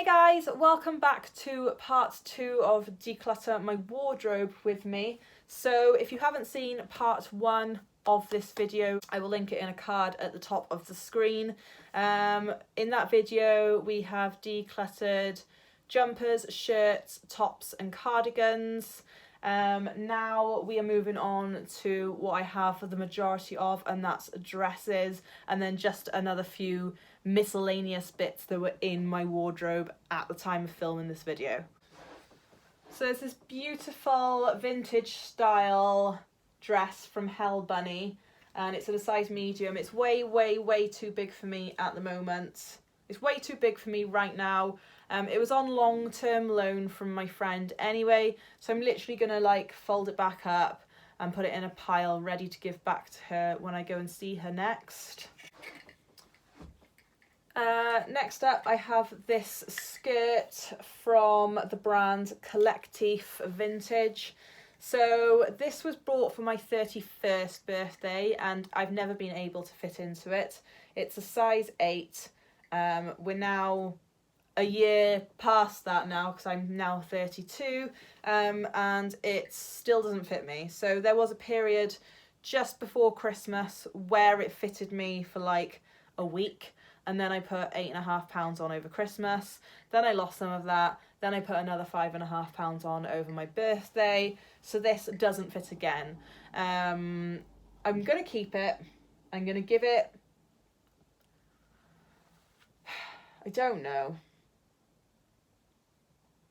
guys, welcome back to part 2 of Declutter my wardrobe with me. So if you haven't seen part 1 of this video, I will link it in a card at the top of the screen. In that video we have decluttered jumpers, shirts, tops and cardigans. Now we are moving on to what I have for the majority of, and that's dresses, and then just another few miscellaneous bits that were in my wardrobe at the time of filming this video. So there's this beautiful vintage style dress from Hell Bunny, and it's at a size medium. It's way too big for me at the moment. It's way too big for me right now. It was on long-term loan from my friend anyway, so I'm literally gonna like fold it back up and put it in a pile ready to give back to her when I go and see her next. Next up I have this skirt from the brand Collectif Vintage. So this was bought for my 31st birthday and I've never been able to fit into it. It's a size 8. We're now a year past that now because I'm now 32, and it still doesn't fit me. So there was a period just before Christmas where it fitted me for like a week, and then I put £8.5 on over Christmas. Then I lost some of that. Then I put another £5.5 on over my birthday. So this doesn't fit again. I'm gonna keep it. I'm gonna give it, I don't know.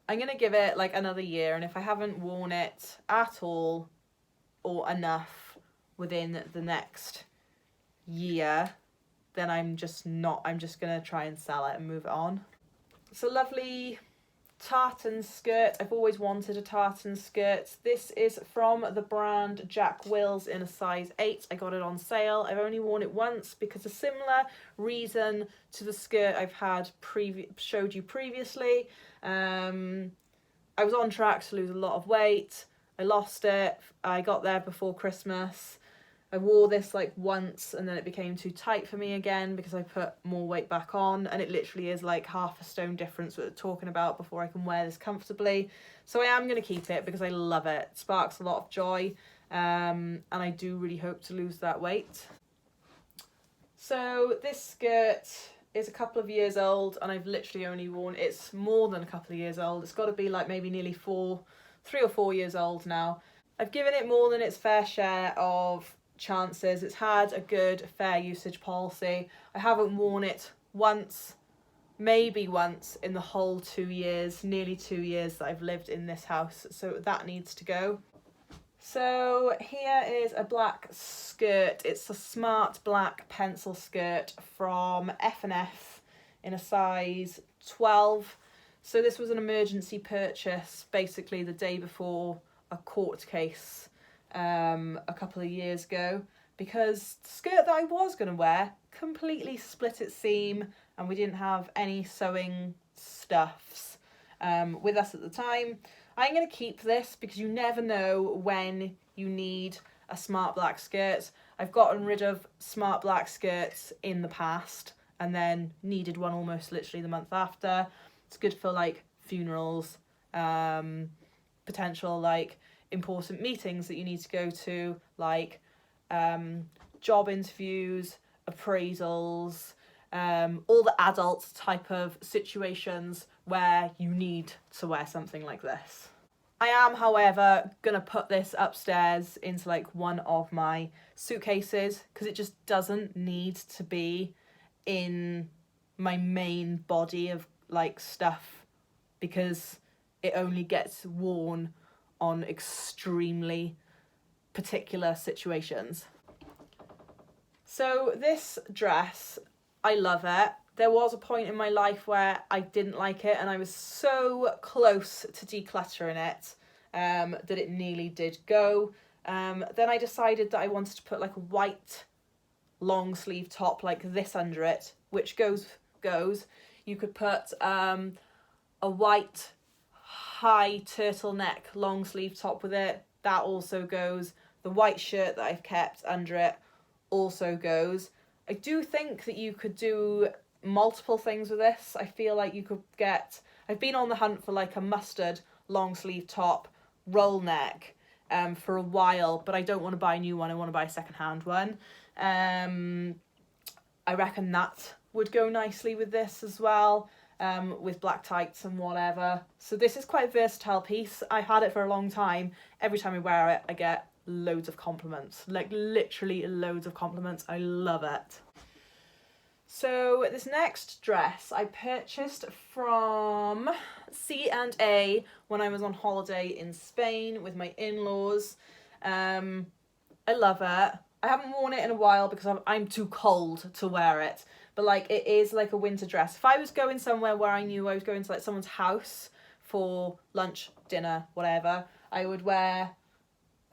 I'm going to give it like another year, and if I haven't worn it at all or enough within the next year, then I'm just going to try and sell it and move it on. It's a lovely tartan skirt. I've always wanted a tartan skirt. This is from the brand Jack Wills in a size 8. I got it on sale. I've only worn it once because a similar reason to the skirt I've had showed you previously. I was on track to lose a lot of weight. I lost it. I got there before Christmas. I wore this like once and then it became too tight for me again because I put more weight back on, and it literally is like half a stone difference that we're talking about before I can wear this comfortably. So I am going to keep it because I love it. It sparks a lot of joy, and I do really hope to lose that weight. So this skirt is a couple of years old and I've literally only worn, it's more than a couple of years old. It's got to be like maybe nearly 3 or 4 years old now. I've given it more than its fair share of chances. It's had a good fair usage policy. I haven't worn it once, maybe once in the whole 2 years, nearly 2 years that I've lived in this house, so that needs to go. So here is a black skirt. It's a smart black pencil skirt from F&F in a size 12. So this was an emergency purchase basically the day before a court case a couple of years ago, because the skirt that I was going to wear completely split its seam and we didn't have any sewing stuffs with us at the time. I'm going to keep this because you never know when you need a smart black skirt. I've gotten rid of smart black skirts in the past and then needed one almost literally the month after. It's good for like funerals, potential like important meetings that you need to go to, like job interviews, appraisals, all the adult type of situations where you need to wear something like this. I am, however, gonna put this upstairs into like one of my suitcases because it just doesn't need to be in my main body of like stuff, because it only gets worn on extremely particular situations. So this dress, I love it. There was a point in my life where I didn't like it and I was so close to decluttering it that it nearly did go. Then I decided that I wanted to put like a white long sleeve top like this under it, which goes. You could put a white high turtleneck long sleeve top with it. That also goes. The white shirt that I've kept under it also goes. I do think that you could do multiple things with this. I feel like you could get, I've been on the hunt for like a mustard long sleeve top, roll neck, for a while, but I don't want to buy a new one. I want to buy a secondhand one. I reckon that would go nicely with this as well, with black tights and whatever. So this is quite a versatile piece. I've had it for a long time. Every time I wear it, I get loads of compliments, like literally loads of compliments. I love it. So this next dress I purchased from C&A when I was on holiday in Spain with my in-laws. I love it. I haven't worn it in a while because I'm too cold to wear it. But like, it is like a winter dress. If I was going somewhere where I knew I was going to like someone's house for lunch, dinner, whatever, I would wear,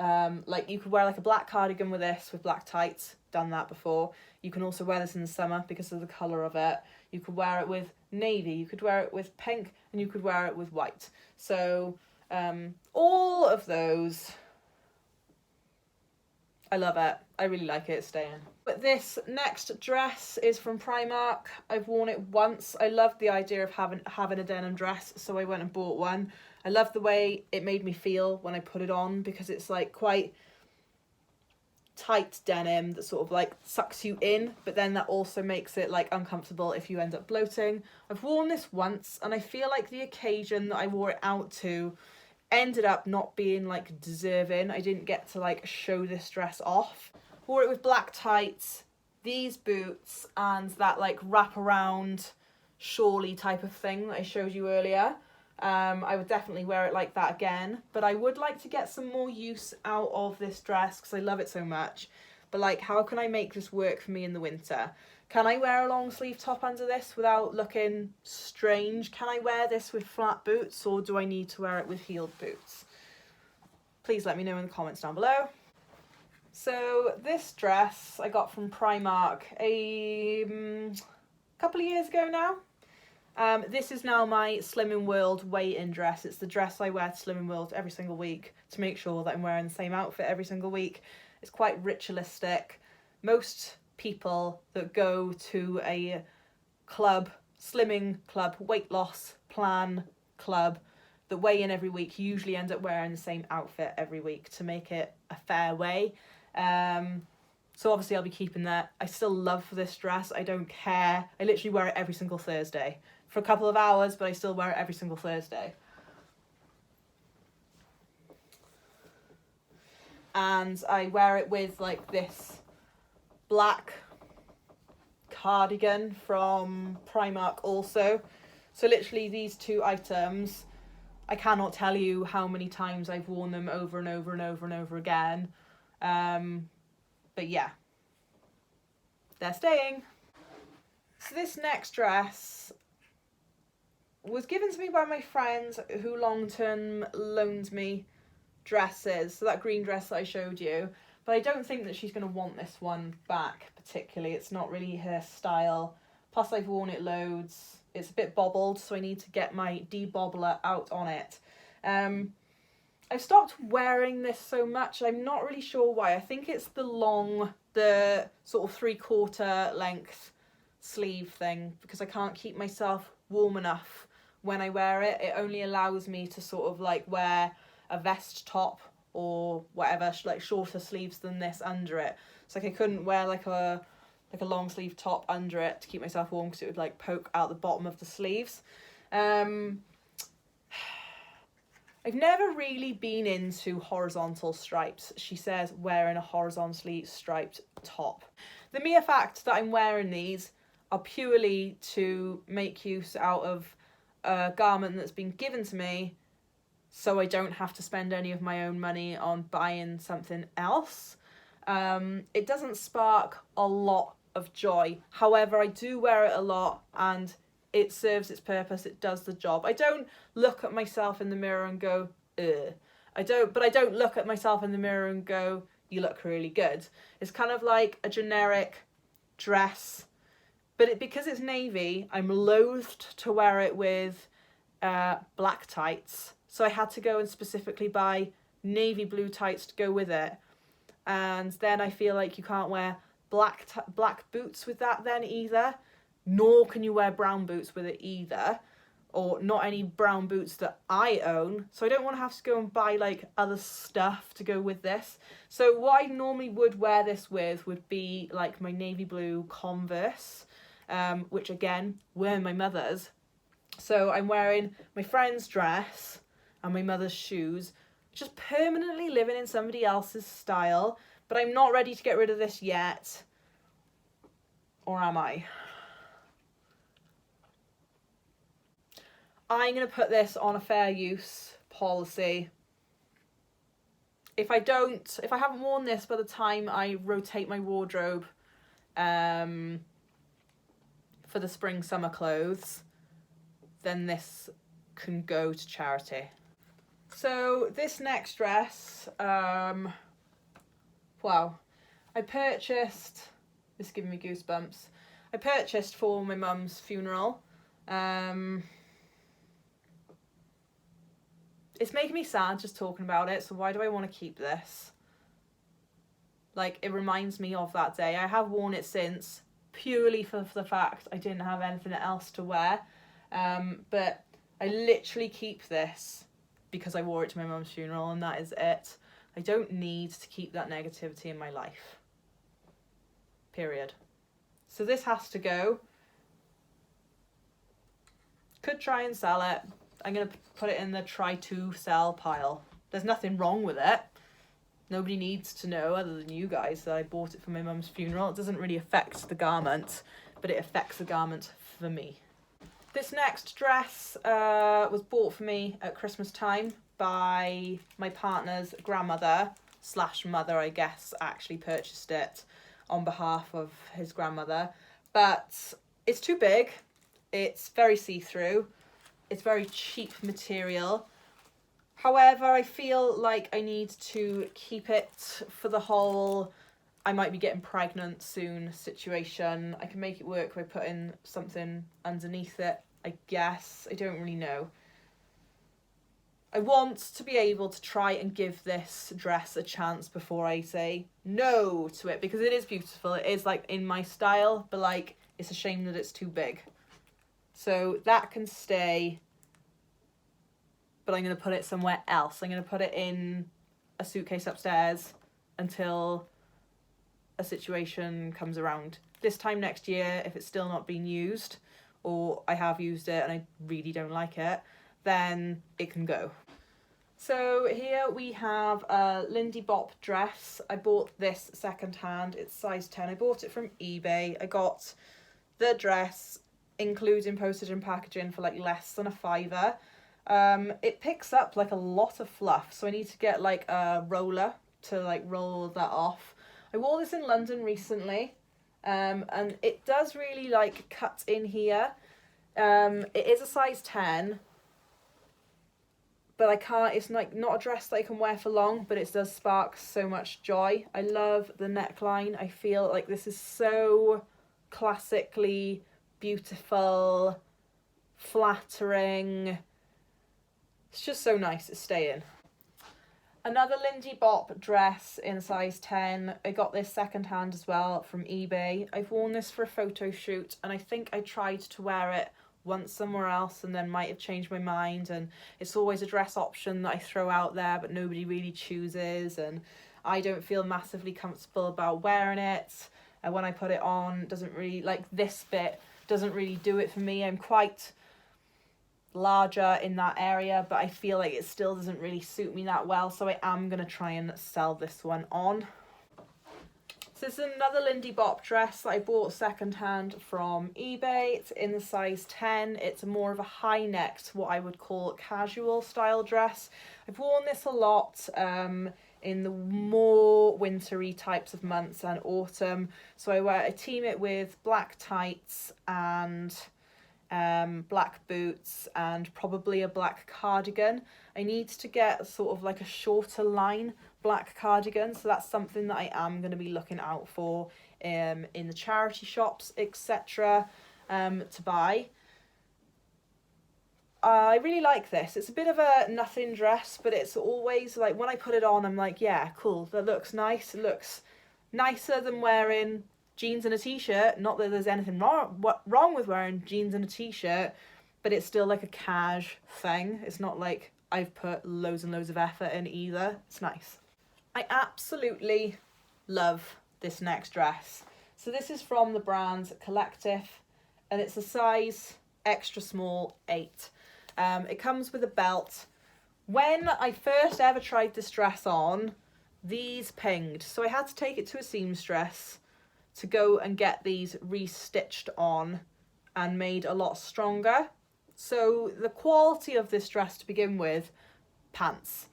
like you could wear like a black cardigan with this, with black tights. Done that before. You can also wear this in the summer because of the colour of it. You could wear it with navy, you could wear it with pink, and you could wear it with white. So all of those, I love it. I really like it. It's staying. But this next dress is from Primark. I've worn it once. I loved the idea of having a denim dress, so I went and bought one. I love the way it made me feel when I put it on because it's like quite tight denim that sort of like sucks you in, but then that also makes it like uncomfortable if you end up bloating. I've worn this once and I feel like the occasion that I wore it out to ended up not being like deserving. I didn't get to like show this dress off. Wore it with black tights, these boots, and that like wraparound shawly type of thing that I showed you earlier. I would definitely wear it like that again, but I would like to get some more use out of this dress because I love it so much. But like, how can I make this work for me in the winter? Can I wear a long sleeve top under this without looking strange? Can I wear this with flat boots, or do I need to wear it with heeled boots? Please let me know in the comments down below. So this dress I got from Primark a couple of years ago now. This is now my Slimming World weigh-in dress. It's the dress I wear to Slimming World every single week to make sure that I'm wearing the same outfit every single week. It's quite ritualistic. Most people that go to a club, slimming club, weight loss plan club, that weigh in every week usually end up wearing the same outfit every week to make it a fair weigh. So obviously I'll be keeping that. I still love this dress. I don't care. I literally wear it every single Thursday. For a couple of hours, but I still wear it every single Thursday. And I wear it with like this black cardigan from Primark also. So literally these two items, I cannot tell you how many times I've worn them over and over and over and over again. But yeah, they're staying. So this next dress was given to me by my friend who long-term loaned me dresses. So that green dress that I showed you. But I don't think that she's going to want this one back particularly. It's not really her style. Plus I've worn it loads. It's a bit bobbled, so I need to get my de-bobbler out on it. I've stopped wearing this so much. I'm not really sure why. I think it's the sort of 3/4 length sleeve thing, because I can't keep myself warm enough when I wear it. It only allows me to sort of like wear a vest top or whatever, like shorter sleeves than this under it. So like I couldn't wear like a long sleeve top under it to keep myself warm because it would like poke out the bottom of the sleeves. I've never really been into horizontal stripes. She says wearing a horizontally striped top. The mere fact that I'm wearing these are purely to make use out of a garment that's been given to me, so I don't have to spend any of my own money on buying something else. It doesn't spark a lot of joy. However, I do wear it a lot and it serves its purpose. It does the job. I don't look at myself in the mirror and go, ugh. I don't look at myself in the mirror and go, you look really good. It's kind of like a generic dress, but because it's navy, I'm loathed to wear it with black tights. So I had to go and specifically buy navy blue tights to go with it. And then I feel like you can't wear black boots with that then either. nor can you wear brown boots with it either, or not any brown boots that I own. So I don't want to have to go and buy like other stuff to go with this. So what I normally would wear this with would be like my navy blue Converse, which again were my mother's. So I'm wearing my friend's dress and my mother's shoes, just permanently living in somebody else's style. But I'm not ready to get rid of this yet. Or am I? I'm going to put this on a fair use policy. If I haven't worn this by the time I rotate my wardrobe for the spring summer clothes, then this can go to charity. So this next dress, wow, I purchased, this is giving me goosebumps. I purchased for my mum's funeral. It's making me sad just talking about it, so why do I want to keep this? Like, it reminds me of that day. I have worn it since, purely for the fact I didn't have anything else to wear. But I literally keep this because I wore it to my mum's funeral, and that is it. I don't need to keep that negativity in my life. Period. So this has to go. Could try and sell it. I'm going to put it in the try to sell pile. There's nothing wrong with it. Nobody needs to know, other than you guys, that I bought it for my mum's funeral. It doesn't really affect the garment, but it affects the garment for me. This next dress was bought for me at Christmas time by my partner's grandmother / mother, I guess, actually purchased it on behalf of his grandmother. But it's too big. It's very see-through. It's very cheap material. However, I feel like I need to keep it for the whole I might be getting pregnant soon situation. I can make it work by putting something underneath it, I guess. I don't really know. I want to be able to try and give this dress a chance before I say no to it, because it is beautiful. It is like in my style, but like it's a shame that it's too big. So that can stay, but I'm going to put it somewhere else. I'm going to put it in a suitcase upstairs until a situation comes around. This time next year, if it's still not being used, or I have used it and I really don't like it, then it can go. So here we have a Lindy Bop dress. I bought this secondhand. It's size 10. I bought it from eBay. I got the dress, including postage and packaging, for like less than £5. It picks up like a lot of fluff, so I need to get like a roller to like roll that off. I wore this in London recently, and it does really like cut in here. It is a size 10, but I can't, it's like not a dress that I can wear for long, but it does spark so much joy. I love the neckline. I feel like this is so classically beautiful, flattering. It's just so nice to stay in. Another Lindy Bop dress in size 10. I got this secondhand as well from eBay. I've worn this for a photo shoot, and I think I tried to wear it once somewhere else and then might have changed my mind, and it's always a dress option that I throw out there but nobody really chooses, and I don't feel massively comfortable about wearing it. And when I put it on, doesn't really, like this bit doesn't really do it for me. I'm quite larger in that area, but I feel like it still doesn't really suit me that well, so I am going to try and sell this one on. So this is another Lindy Bop dress that I bought secondhand from eBay. It's in the size 10. It's more of a high-necked, what I would call casual style dress. I've worn this a lot in the more wintry types of months and autumn. So I team it with black tights and black boots and probably a black cardigan. I need to get sort of like a shorter line black cardigan, so that's something that I am going to be looking out for in the charity shops, etc. To buy. I really like this. It's a bit of a nothing dress, but it's always like when I put it on, I'm like, yeah, cool, that looks nice. It looks nicer than wearing jeans and a t-shirt. Not that there's anything wrong with wearing jeans and a t-shirt, but it's still like a cash thing. It's not like I've put loads and loads of effort in either. It's nice. I absolutely love this next dress. So this is from the brand Collective, and it's a size extra small 8. It comes with a belt. When I first ever tried this dress on, these pinged. So I had to take it to a seamstress to go and get these restitched on and made a lot stronger. So the quality of this dress to begin with, pants.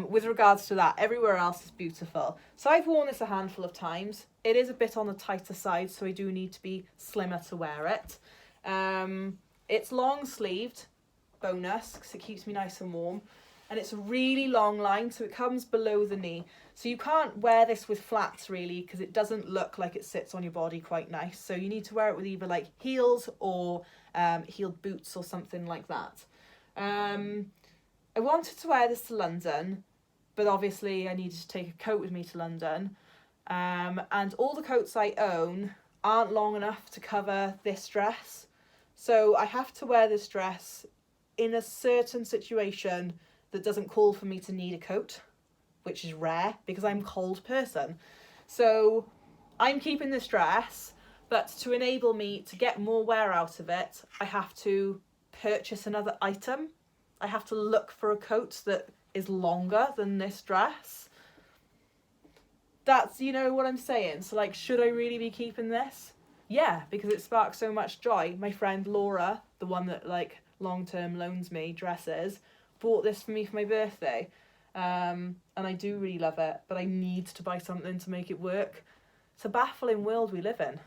With regards to that, everywhere else is beautiful. So I've worn this a handful of times. It is a bit on the tighter side, so I do need to be slimmer to wear it. It's long sleeved, bonus, because it keeps me nice and warm. And it's a really long line, so it comes below the knee. So you can't wear this with flats really, because it doesn't look like it sits on your body quite nice. So you need to wear it with either like heels or heeled boots or something like that. I wanted to wear this to London, but obviously I needed to take a coat with me to London. And all the coats I own aren't long enough to cover this dress. So I have to wear this dress in a certain situation that doesn't call for me to need a coat, which is rare because I'm a cold person. So I'm keeping this dress, but to enable me to get more wear out of it, I have to purchase another item. I have to look for a coat that is longer than this dress. That's, you know what I'm saying? So like, should I really be keeping this? Yeah, because it sparks so much joy. My friend Laura, the one that like long-term loans me dresses, bought this for me for my birthday. And I do really love it, but I need to buy something to make it work. It's a baffling world we live in.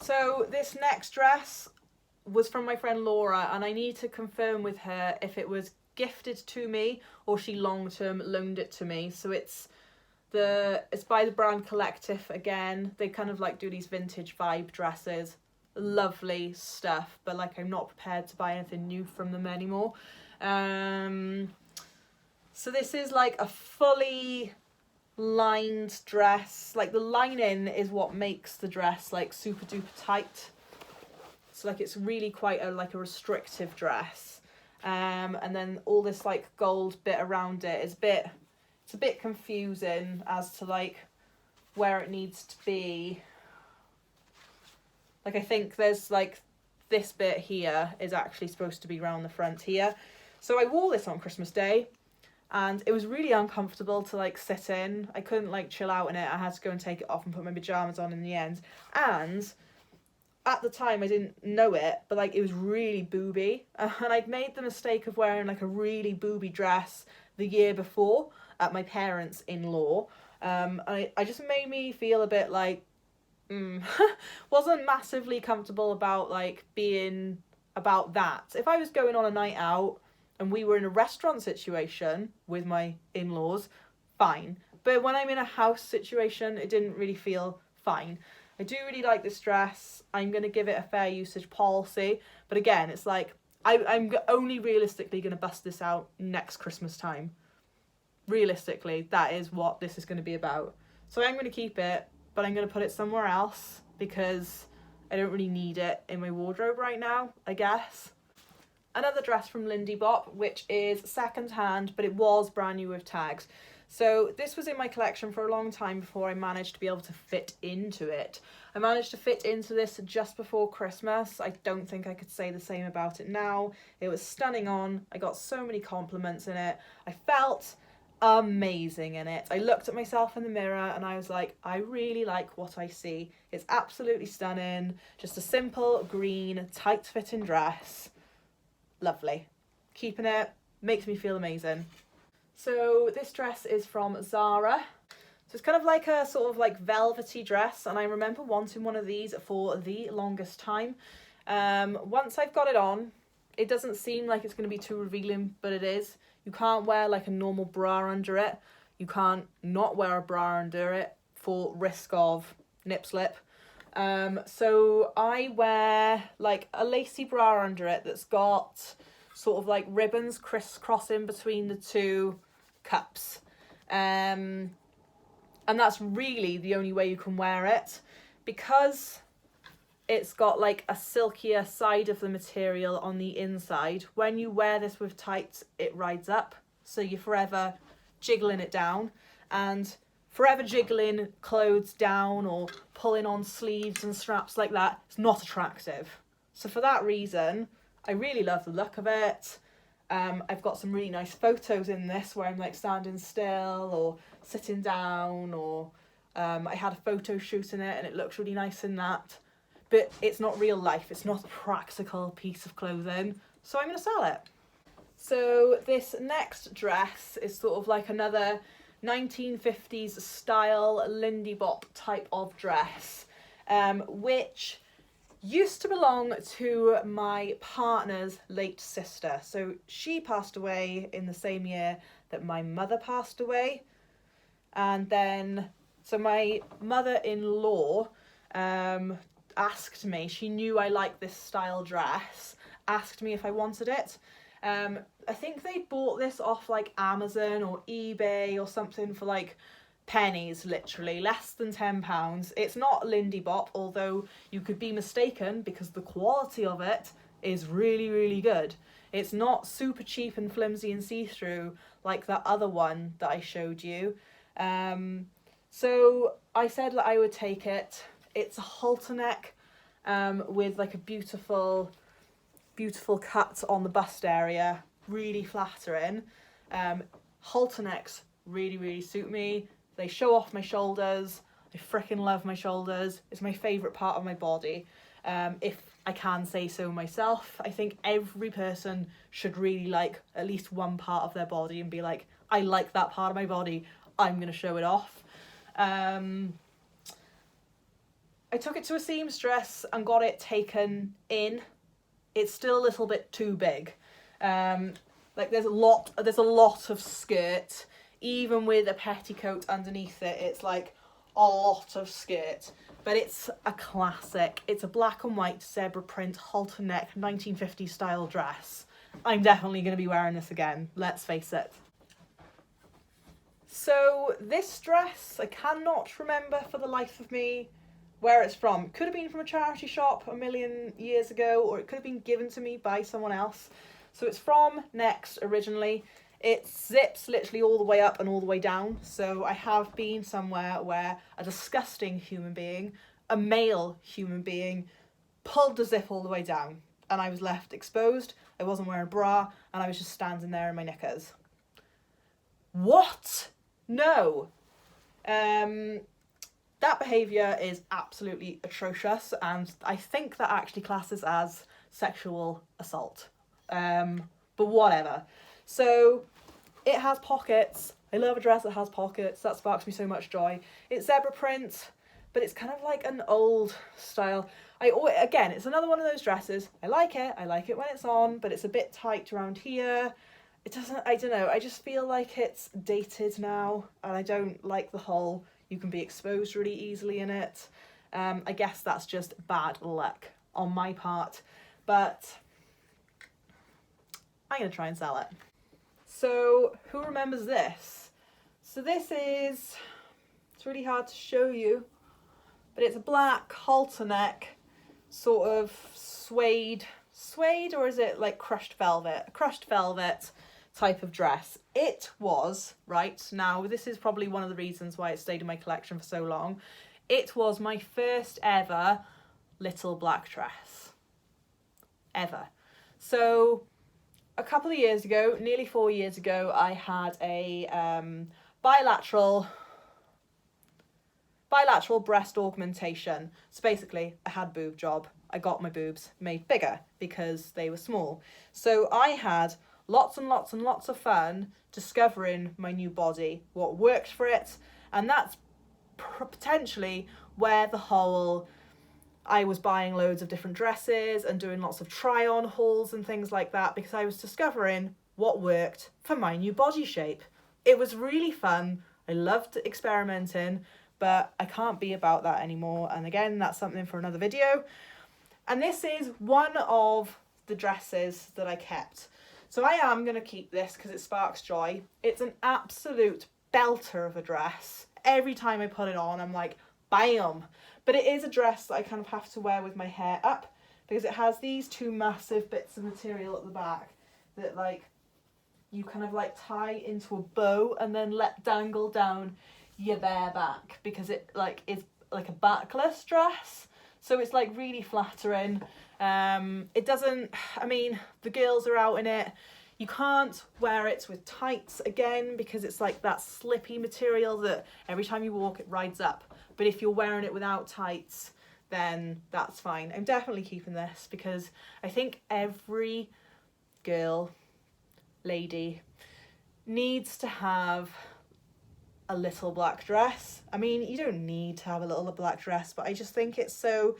So this next dress was from my friend Laura, and I need to confirm with her if it was gifted to me or she long-term loaned it to me. So it's by the brand Collective again. They kind of like do these vintage vibe dresses. Lovely stuff, but like I'm not prepared to buy anything new from them anymore. So this is like a fully lined dress. Like the lining is what makes the dress like super duper tight. So like it's really quite a restrictive dress. And then all this like gold bit around it is it's a bit confusing as to like where it needs to be. Like I think there's like this bit here is actually supposed to be around the front here. So I wore this on Christmas Day and it was really uncomfortable to like sit in. I couldn't like chill out in it. I had to go and take it off and put my pajamas on in the end. And at the time I didn't know it, but like it was really booby. And I'd made the mistake of wearing like a really booby dress the year before at my parents' in-law. I just made me feel a bit like, wasn't massively comfortable about like being about that. If I was going on a night out and we were in a restaurant situation with my in-laws, fine. But when I'm in a house situation, it didn't really feel fine. I do really like this dress. I'm going to give it a fair usage policy. But again, it's like, I'm only realistically going to bust this out next Christmas time. Realistically, that is what this is going to be about. So I'm going to keep it, but I'm going to put it somewhere else because I don't really need it in my wardrobe right now, I guess. Another dress from Lindy Bop, which is second hand, but it was brand new with tags. So this was in my collection for a long time before I managed to be able to fit into it. I managed to fit into this just before Christmas. I don't think I could say the same about it now. It was stunning on. I got so many compliments in it. I felt amazing in it. I looked at myself in the mirror and I was like, I really like what I see. It's absolutely stunning. Just a simple green tight fitting dress. Lovely. Keeping it. Makes me feel amazing. So this dress is from Zara. So it's kind of like a sort of like velvety dress, and I remember wanting one of these for the longest time. Once I've got it on, it doesn't seem like it's going to be too revealing, but it is. You can't wear like a normal bra under it. You can't not wear a bra under it for risk of nip slip. So I wear like a lacy bra under it that's got sort of like ribbons crisscrossing between the two cups. And that's really the only way you can wear it, because it's got like a silkier side of the material on the inside. When you wear this with tights, it rides up, so you're forever jiggling it down, and forever jiggling clothes down or pulling on sleeves and straps like that, it's not attractive. So for that reason, I really love the look of it. I've got some really nice photos in this where I'm like standing still or sitting down, or I had a photo shoot in it and it looks really nice in that. But it's not real life, it's not a practical piece of clothing, so I'm going to sell it. So this next dress is sort of like another 1950s style Lindy Bop type of dress, which used to belong to my partner's late sister. So she passed away in the same year that my mother passed away. And then, so my mother-in-law asked me, she knew I liked this style dress, asked me if I wanted it. I think they bought this off like Amazon or eBay or something for like pennies, literally less than £10. It's not Lindy Bop, although you could be mistaken because the quality of it is really, really good. It's not super cheap and flimsy and see-through like that other one that I showed you. So I said that I would take it. It's a halter neck with like a beautiful cut on the bust area, really flattering. Halter necks really, really suit me. They show off my shoulders. I freaking love my shoulders. It's my favourite part of my body. If I can say so myself, I think every person should really like at least one part of their body and be like, I like that part of my body, I'm going to show it off. I took it to a seamstress and got it taken in. It's still a little bit too big. Like there's a lot of skirt. Even with a petticoat underneath it, it's like a lot of skirt. But it's a classic. It's a black and white zebra print halter neck 1950s style dress. I'm definitely going to be wearing this again, let's face it. So this dress, I cannot remember for the life of me where it's from. It could have been from a charity shop a million years ago, or it could have been given to me by someone else. So it's from Next originally. It zips literally all the way up and all the way down. So I have been somewhere where a disgusting human being, a male human being, pulled the zip all the way down and I was left exposed. I wasn't wearing a bra and I was just standing there in my knickers. What? No. That behaviour is absolutely atrocious, and I think that actually classes as sexual assault. But whatever. So it has pockets. I love a dress that has pockets. That sparks me so much joy. It's zebra print, but it's kind of like an old style. Again, it's another one of those dresses. I like it when it's on, but it's a bit tight around here. It doesn't, I don't know, I just feel like it's dated now, and I don't like the whole you can be exposed really easily in it. I guess that's just bad luck on my part, but I'm going to try and sell it. So who remembers this? So this is, it's really hard to show you, but it's a black halter neck, sort of suede, or is it like crushed velvet type of dress. It was, right, now this is probably one of the reasons why it stayed in my collection for so long, it was my first ever little black dress. Ever. So a couple of years ago, nearly 4 years ago, I had a bilateral breast augmentation. So basically, I had boob job. I got my boobs made bigger because they were small. So I had lots and lots and lots of fun discovering my new body, what worked for it, and that's potentially where the whole I was buying loads of different dresses and doing lots of try-on hauls and things like that, because I was discovering what worked for my new body shape. It was really fun. I loved experimenting, but I can't be about that anymore. And again, that's something for another video. And this is one of the dresses that I kept. So I am going to keep this because it sparks joy. It's an absolute belter of a dress. Every time I put it on, I'm like, bam. But it is a dress that I kind of have to wear with my hair up, because it has these two massive bits of material at the back that like you kind of like tie into a bow and then let dangle down your bare back, because it like is like a backless dress, so it's like really flattering. It doesn't, I mean, the girls are out in it. You can't wear it with tights again, because it's like that slippy material that every time you walk it rides up. But if you're wearing it without tights, then that's fine. I'm definitely keeping this, because I think every girl, lady, needs to have a little black dress. I mean, you don't need to have a little black dress, but I just think it's so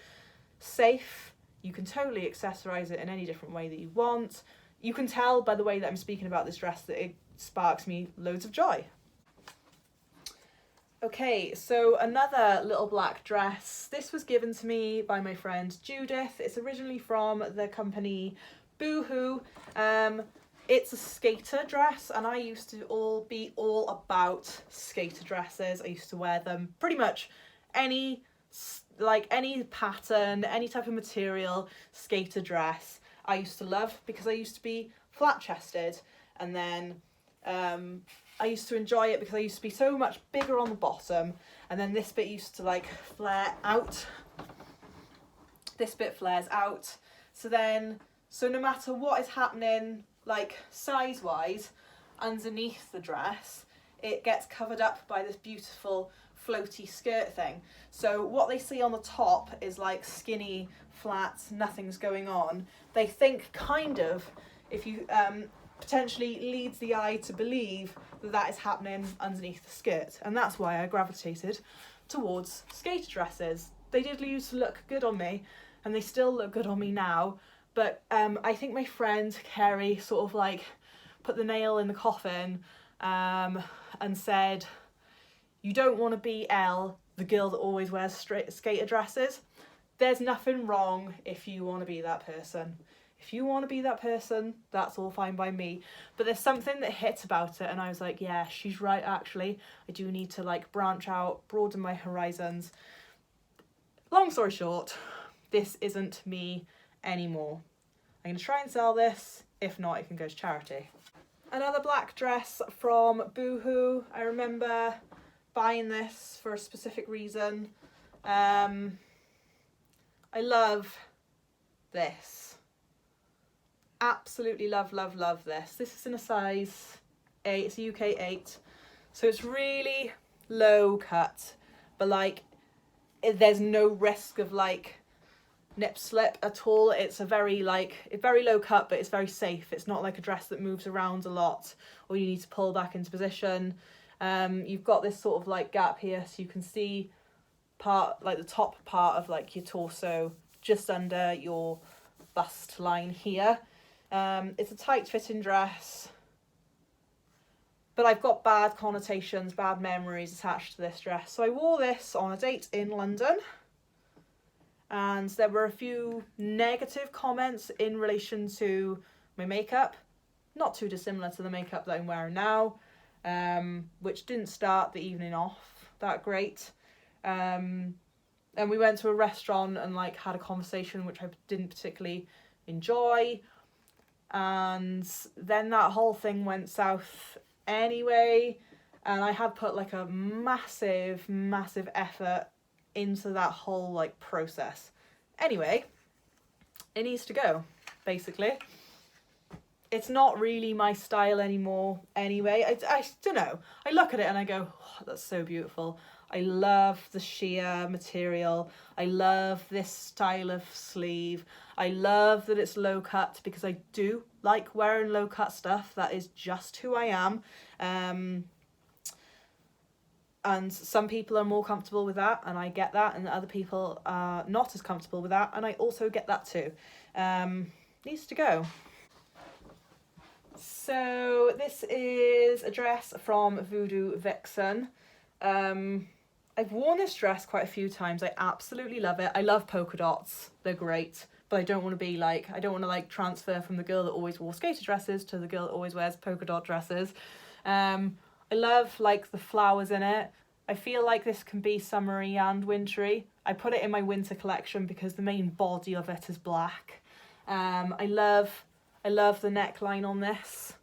safe. You can totally accessorize it in any different way that you want. You can tell by the way that I'm speaking about this dress that it sparks me loads of joy. Okay, so another little black dress. This was given to me by my friend Judith. It's originally from the company Boohoo. It's a skater dress, and I used to be all about skater dresses. I used to wear them pretty much any pattern, any type of material skater dress I used to love, because I used to be flat chested, and then I used to enjoy it because I used to be so much bigger on the bottom, and then this bit used to like flare out. This bit flares out, so no matter what is happening like size wise underneath the dress, it gets covered up by this beautiful floaty skirt thing. So what they see on the top is like skinny, flat, nothing's going on. They think kind of, if you potentially leads the eye to believe that that is happening underneath the skirt, and that's why I gravitated towards skater dresses. They did used to look good on me, and they still look good on me now, but I think my friend Kerry sort of like put the nail in the coffin and said, you don't want to be Elle, the girl that always wears skater dresses. There's nothing wrong if you want to be that person. If you want to be that person, that's all fine by me. But there's something that hit about it, and I was like, yeah, she's right, actually. I do need to like branch out, broaden my horizons. Long story short, this isn't me anymore. I'm going to try and sell this. If not, it can go to charity. Another black dress from Boohoo. I remember buying this for a specific reason. I love this. Absolutely love this. This is in a size 8, it's a UK 8. So it's really low cut, but like there's no risk of like nip slip at all. It's a very low cut, but it's very safe. It's not like a dress that moves around a lot or you need to pull back into position. You've got this sort of like gap here, so you can see the top part of like your torso just under your bust line here. It's a tight fitting dress, but I've got bad connotations, bad memories attached to this dress. So I wore this on a date in London, and there were a few negative comments in relation to my makeup, not too dissimilar to the makeup that I'm wearing now, which didn't start the evening off that great. And we went to a restaurant and like had a conversation which I didn't particularly enjoy, and then that whole thing went south anyway, and I had put like a massive effort into that whole like process. Anyway, it needs to go, basically. It's not really my style anymore anyway. I don't know, I look at it and I go, oh, that's so beautiful. I love the sheer material. I love this style of sleeve. I love that it's low cut, because I do like wearing low cut stuff. That is just who I am. And some people are more comfortable with that, and I get that, and other people are not as comfortable with that, and I also get that too. Needs to go. So this is a dress from Voodoo Vixen. I've worn this dress quite a few times. I absolutely love it. I love polka dots. They're great. But I don't want to transfer from the girl that always wore skater dresses to the girl that always wears polka dot dresses. I love like the flowers in it. I feel like this can be summery and wintry. I put it in my winter collection because the main body of it is black. I love the neckline on this.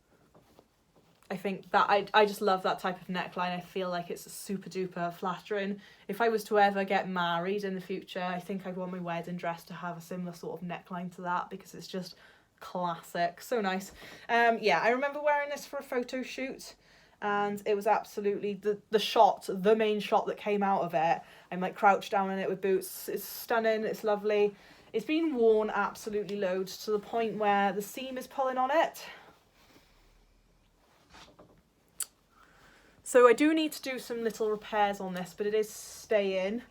I think that I just love that type of neckline. I feel like it's super duper flattering. If I was to ever get married in the future, I think I'd want my wedding dress to have a similar sort of neckline to that because it's just classic. So nice. Yeah, I remember wearing this for a photo shoot and it was absolutely the main shot that came out of it. I'm like crouched down in it with boots. It's stunning. It's lovely. It's been worn absolutely loads to the point where the seam is pulling on it. So I do need to do some little repairs on this, but it is staying.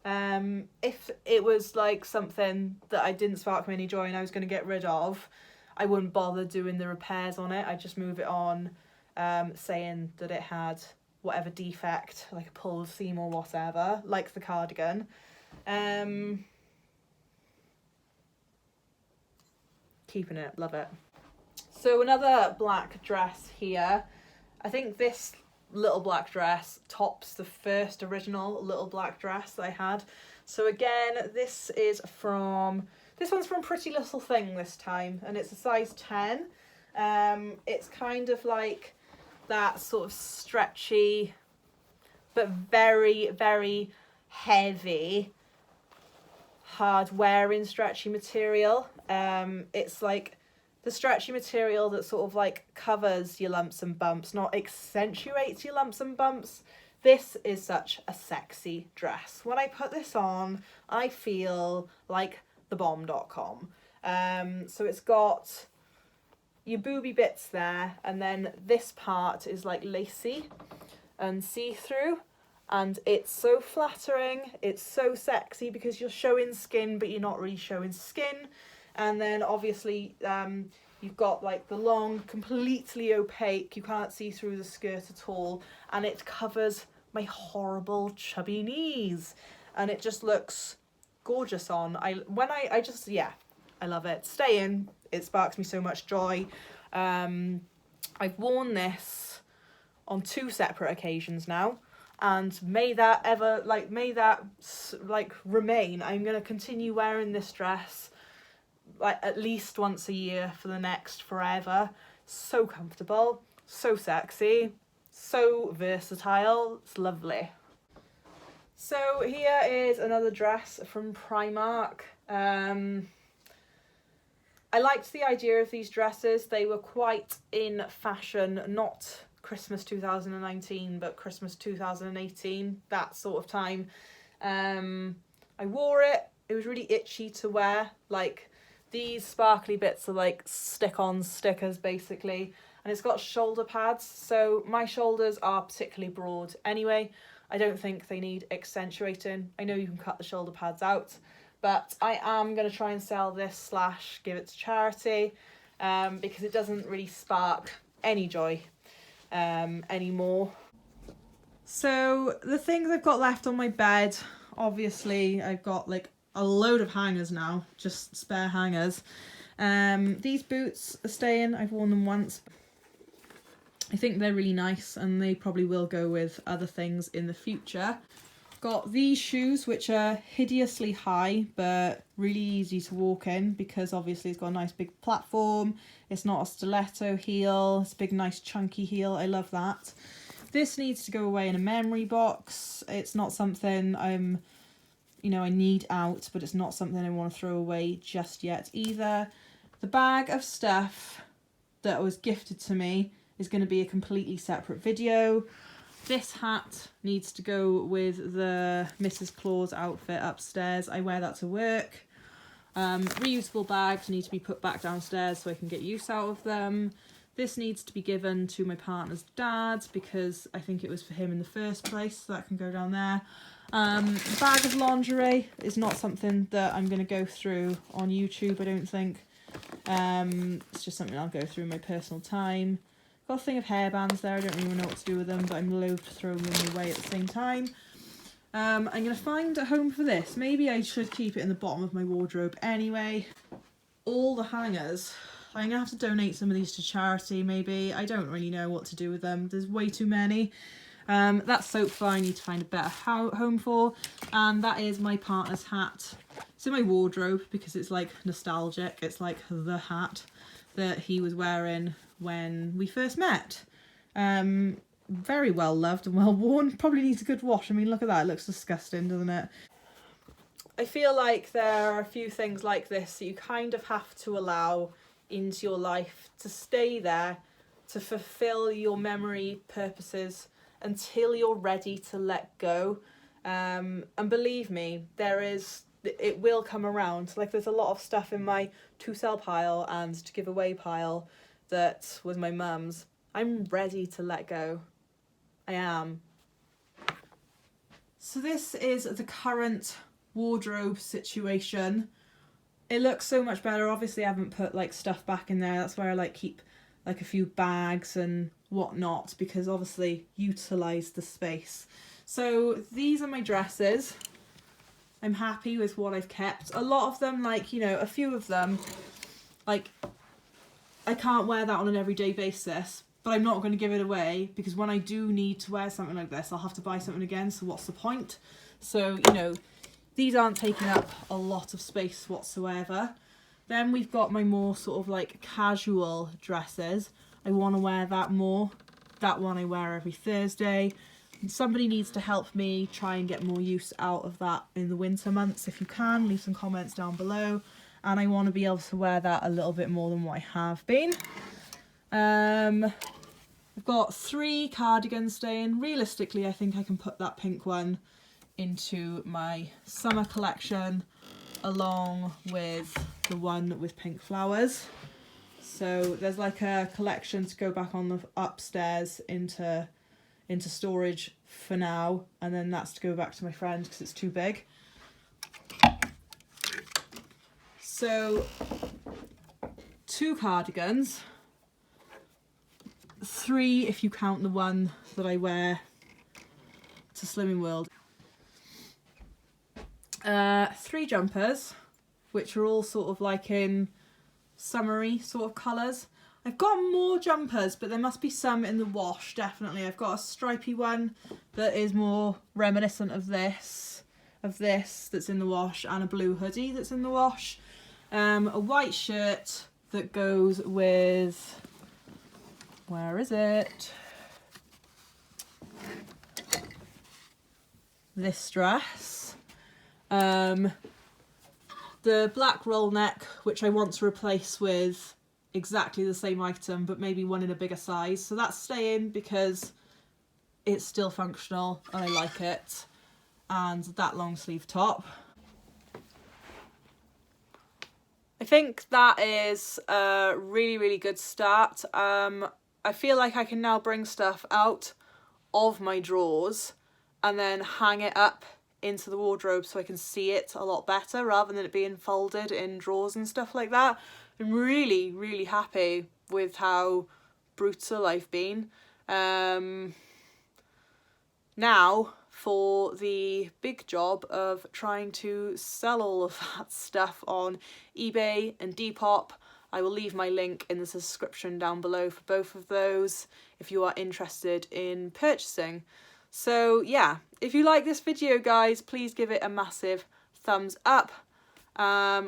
If it was like something that I didn't spark me any joy and I was going to get rid of, I wouldn't bother doing the repairs on it. I'd just move it on, saying that it had whatever defect, like a pulled seam or whatever, like the cardigan. Keeping it, love it. So another black dress here. I think this little black dress tops the first original little black dress that I had. So again, this one's from Pretty Little Thing this time, and it's a size 10. It's kind of like that sort of stretchy but very, very heavy, hard wearing stretchy material. It's like the stretchy material that sort of like covers your lumps and bumps, not accentuates your lumps and bumps. This is such a sexy dress. When I put this on, I feel like thebomb.com. So it's got your booby bits there, and then this part is like lacy and see-through, and it's so flattering. It's so sexy because you're showing skin, but you're not really showing skin. And then obviously you've got like the long, completely opaque, you can't see through the skirt at all, and it covers my horrible chubby knees, and it just looks gorgeous on. I love it. Staying, it sparks me so much joy. I've worn this on 2 separate occasions now, and may that remain. I'm gonna continue wearing this dress like at least once a year for the next forever. So comfortable, so sexy, so versatile. It's lovely. So here is another dress from Primark. I liked the idea of these dresses. They were quite in fashion, not Christmas 2019, but Christmas 2018, that sort of time. I wore it. It was really itchy to wear. Like, these sparkly bits are like stick-on stickers basically, and it's got shoulder pads, so my shoulders are particularly broad anyway. I don't think they need accentuating. I know you can cut the shoulder pads out, but I am going to try and sell this / give it to charity, because it doesn't really spark any joy anymore. So the things I've got left on my bed, obviously I've got like a load of hangers now, just spare hangers. These boots are staying. I've worn them once. I think they're really nice, and they probably will go with other things in the future. Got these shoes, which are hideously high but really easy to walk in because obviously it's got a nice big platform. It's not a stiletto heel. It's a big nice chunky heel. I love that. This needs to go away in a memory box. It's not something I need out, but it's not something I want to throw away just yet either. The bag of stuff that was gifted to me is going to be a completely separate video. This hat needs to go with the Mrs. Claus outfit upstairs. I wear that to work. Reusable bags need to be put back downstairs so I can get use out of them. This needs to be given to my partner's dad because I think it was for him in the first place, so that can go down there. Bag of lingerie is not something that I'm going to go through on YouTube, I don't think. It's just something I'll go through in my personal time. Got a thing of hairbands there. I don't really know what to do with them, but I'm loath to throw them away at the same time. I'm going to find a home for this. Maybe I should keep it in the bottom of my wardrobe anyway. All the hangers I'm gonna have to donate some of these to charity maybe. I don't really know what to do with them. There's way too many. That sofa I need to find a better home for. And that is my partner's hat. It's in my wardrobe because it's like nostalgic. It's like the hat that he was wearing when we first met. Very well loved and well worn. Probably needs a good wash. I mean, look at that. It looks disgusting, doesn't it? I feel like there are a few things like this that you kind of have to allow into your life to stay there, to fulfill your memory purposes until you're ready to let go. And believe me, it will come around. Like, there's a lot of stuff in my to sell pile and to give away pile that was my mum's. I'm ready to let go. I am. So this is the current wardrobe situation. It looks so much better. Obviously I haven't put like stuff back in there. That's where I like keep like a few bags and whatnot, because obviously utilize the space. So these are my dresses. I'm happy with what I've kept. A lot of them, like, you know, a few of them, like, I can't wear that on an everyday basis, but I'm not going to give it away, because when I do need to wear something like this, I'll have to buy something again, so what's the point? So, you know, these aren't taking up a lot of space whatsoever. Then we've got my more sort of like casual dresses. I want to wear that more. That one I wear every Thursday. And somebody needs to help me try and get more use out of that in the winter months. If you can, leave some comments down below. And I want to be able to wear that a little bit more than what I have been. I've got 3 cardigans staying. Realistically, I think I can put that pink one into my summer collection along with the one with pink flowers. So there's like a collection to go back on the upstairs into storage for now, and then that's to go back to my friend because it's too big. So 2 cardigans, 3 if you count the one that I wear to Slimming World. 3 jumpers, which are all sort of like in summery sort of colours. I've got more jumpers, but there must be some in the wash, definitely. I've got a stripy one that is more reminiscent of this that's in the wash, and a blue hoodie that's in the wash. A white shirt that goes with, where is it? This dress. The black roll neck, which I want to replace with exactly the same item, but maybe one in a bigger size. So that's staying because it's still functional and I like it. And that long sleeve top. I think that is a really, really good start. I feel like I can now bring stuff out of my drawers and then hang it up into the wardrobe so I can see it a lot better rather than it being folded in drawers and stuff like that. I'm really, really happy with how brutal I've been. Now for the big job of trying to sell all of that stuff on eBay and Depop. I will leave my link in the description down below for both of those if you are interested in purchasing. So yeah, if you like this video, guys, please give it a massive thumbs up.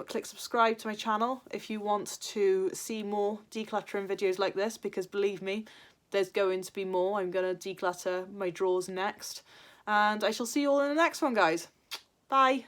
Click subscribe to my channel if you want to see more decluttering videos like this, because believe me, there's going to be more. I'm going to declutter my drawers next. And I shall see you all in the next one, guys. Bye.